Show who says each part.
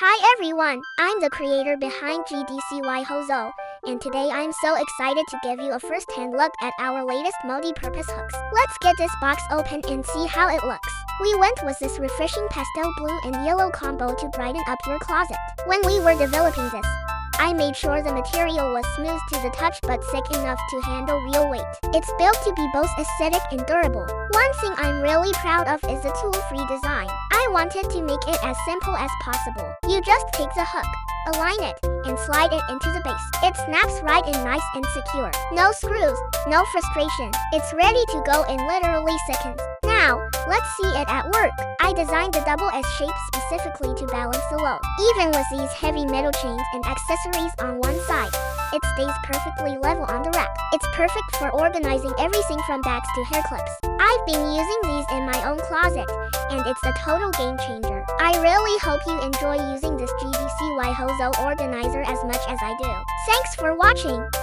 Speaker 1: Hi everyone, I'm the creator behind GDCY Hozo, and today I'm so excited to give you a first-hand look at our latest multi-purpose hooks. Let's get this box open and see how it looks. We went with this refreshing pastel blue and yellow combo to brighten up your closet. When we were developing this, I made sure the material was smooth to the touch but thick enough to handle real weight. It's built to be both aesthetic and durable. One thing I'm really proud of is the tool-free design. I wanted to make it as simple as possible. You just take the hook, align it, and slide it into the base. It snaps right in nice and secure. No screws, no frustration. It's ready to go in literally seconds. Now, let's see it at work. I designed the double S shape specifically to balance the load. Even with these heavy metal chains and accessories on one side, it stays perfectly level on the rack. It's perfect for organizing everything from bags to hair clips. I've been using these in my own closet, and it's a total game changer. I really hope you enjoy using this GDCY Hozo organizer as much as I do. Thanks for watching!